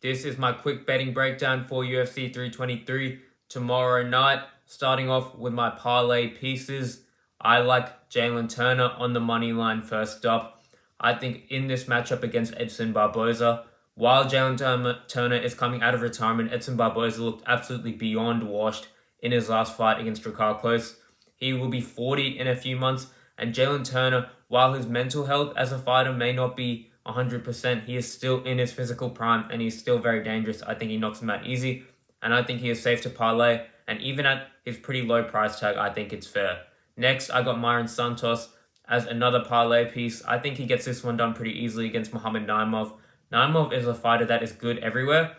This is my quick betting breakdown for UFC 323 tomorrow night. Starting off with my parlay pieces. I like Jalen Turner on the money line first up. I think in this matchup against Edson Barboza, while Jalen Turner is coming out of retirement, Edson Barboza looked absolutely beyond washed in his last fight against Drakkar Klose. He will be 40 in a few months, and Jalen Turner, while his mental health as a fighter may not be 100%, he is still in his physical prime and he's still very dangerous. I think he knocks him out easy, and I think he is safe to parlay. And even at his pretty low price tag, I think it's fair. Next, I got Myron Santos as another parlay piece. I think he gets this one done pretty easily against Muhammad Naimov. Naimov is a fighter that is good everywhere,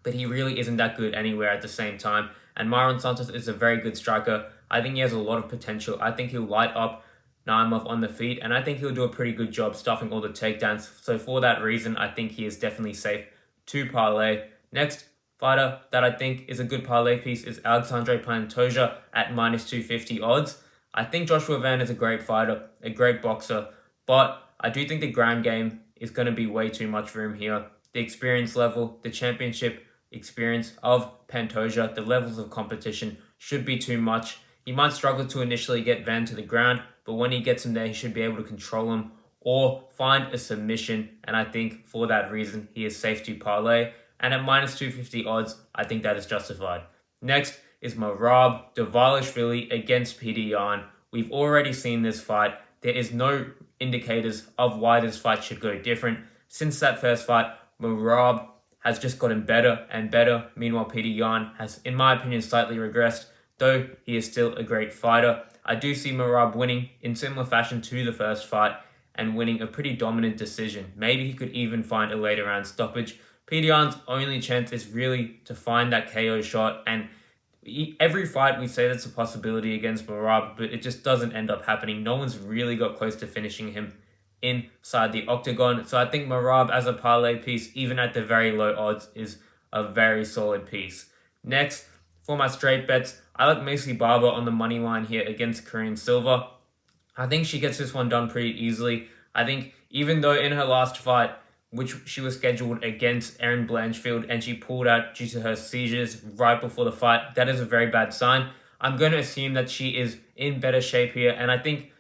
but he really isn't that good anywhere at the same time. And Myron Santos is a very good striker. I think he has a lot of potential. I think he'll light up Naimov on the feet, and I think he'll do a pretty good job stuffing all the takedowns. So for that reason, I think he is definitely safe to parlay. Next fighter that I think is a good parlay piece is Alexandre Pantoja at minus 250 odds. I think Joshua Van is a great fighter, a great boxer, but I do think the ground game is going to be way too much for him here. The experience level, the championship experience of Pantoja, the levels of competition should be too much. He might struggle to initially get Van to the ground, but when he gets him there, he should be able to control him or find a submission. And I think for that reason, he is safe to parlay. And at minus 250 odds, I think that is justified. Next is Merab Dvalishvili against Peter Yan. We've already seen this fight. There is no indicators of why this fight should go different. Since that first fight, Merab has just gotten better and better. Meanwhile, Peter Yan has, in my opinion, slightly regressed, though he is still a great fighter. I do see Merab winning in similar fashion to the first fight and winning a pretty dominant decision. Maybe he could even find a later round stoppage. Peter Yan's only chance is really to find that KO shot, and every fight we say that's a possibility against Merab, but it just doesn't end up happening. No one's really got close to finishing him inside the octagon. So I think Merab as a parlay piece, even at the very low odds, is a very solid piece. Next, for my straight bets, I like Macy Barber on the money line here against Korean Silva. I think she gets this one done pretty easily. I think even though in her last fight, which she was scheduled against Erin Blanchfield, and she pulled out due to her seizures right before the fight, that is a very bad sign. I'm going to assume that she is in better shape here, and I think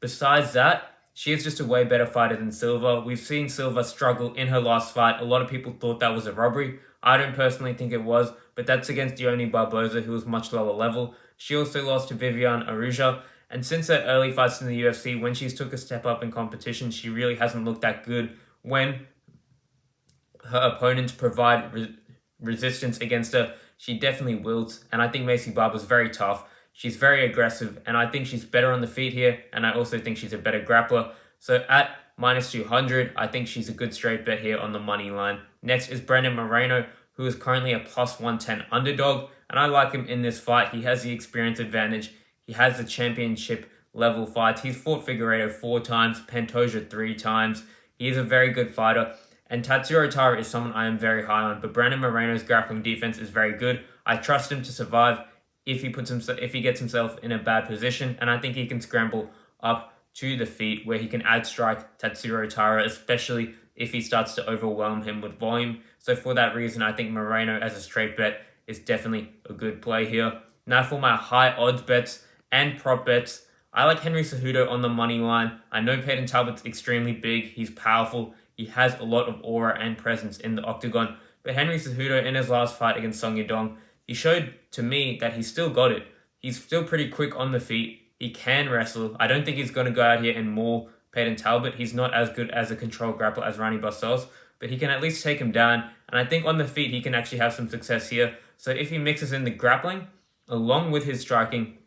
besides that, she is just a way better fighter than Silva. We've seen Silva struggle in her last fight. A lot of people thought that was a robbery. I don't personally think it was, but that's against Dione Barboza, who was much lower level. She also lost to Viviane Araujo, and since her early fights in the UFC, when she's took a step up in competition, she really hasn't looked that good when her opponents provide resistance against her. She definitely wilts, and I think Macy Barber's very tough. She's very aggressive, and I think she's better on the feet here, and I also think she's a better grappler. So at minus 200, I think she's a good straight bet here on the money line. Next is Brandon Moreno, who is currently a plus 110 underdog, and I like him in this fight. He has the experience advantage. He has the championship level fights. He's fought Figueiredo 4 times, Pantoja 3 times. He is a very good fighter. And Tatsuro Taira is someone I am very high on, but Brandon Moreno's grappling defense is very good. I trust him to survive if he gets himself in a bad position, and I think he can scramble up to the feet where he can outstrike Tatsuro Taira, especially if he starts to overwhelm him with volume. So for that reason, I think Moreno as a straight bet is definitely a good play here. Now for my high odds bets and prop bets, I like Henry Cejudo on the money line. I know Peyton Talbot's extremely big. He's powerful. He has a lot of aura and presence in the octagon. But Henry Cejudo, in his last fight against Song Yadong, he showed to me that he's still got it. He's still pretty quick on the feet. He can wrestle. I don't think he's going to go out here and maul Peyton Talbot. He's not as good as a control grappler as Rani Barcelos, but he can at least take him down. And I think on the feet, he can actually have some success here. So if he mixes in the grappling along with his striking,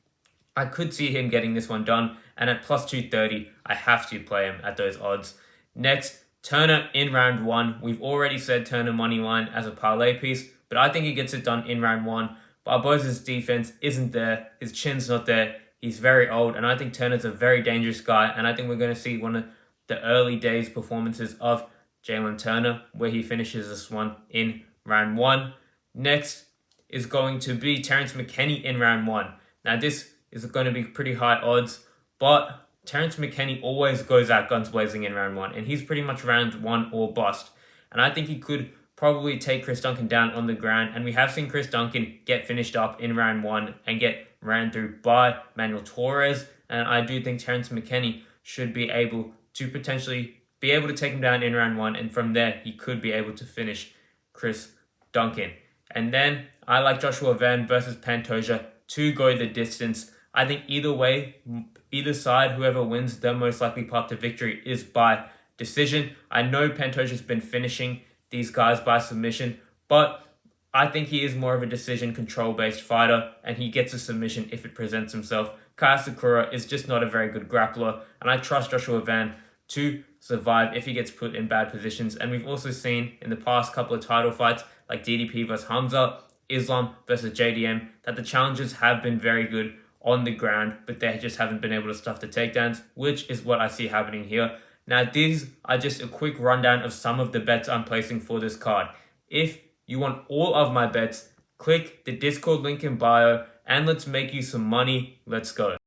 I could see him getting this one done. And at plus 230, I have to play him at those odds. Next, Turner in round 1. We've already said Turner money line as a parlay piece, but I think he gets it done in round 1. Barboza's defense isn't there. His chin's not there. He's very old, and I think Turner's a very dangerous guy, and I think we're going to see one of the early days performances of Jalen Turner, where he finishes this one in round 1. Next is going to be Terrence McKinney in round 1. Now, this is going to be pretty high odds, but Terrence McKinney always goes out guns blazing in round 1, and he's pretty much round 1 or bust. And I think he could probably take Chris Duncan down on the ground. And we have seen Chris Duncan get finished up in round 1 and get ran through by Manuel Torres. And I do think Terrence McKinney should be able to potentially be able to take him down in round 1. And from there, he could be able to finish Chris Duncan. And then I like Joshua Van versus Pantoja to go the distance. I think either way, either side, whoever wins, the most likely path to victory is by decision. I know Pantoja's been finishing these guys by submission, but I think he is more of a decision control-based fighter, and he gets a submission if it presents himself. Kaya Sakura is just not a very good grappler, and I trust Joshua Van to survive if he gets put in bad positions. And we've also seen in the past couple of title fights, like DDP versus Hamza, Islam versus JDM, that the challenges have been very good on the ground, but they just haven't been able to stuff the takedowns, which is what I see happening here. Now, these are just a quick rundown of some of the bets I'm placing for this card. If you want all of my bets, click the Discord link in bio and let's make you some money. Let's go.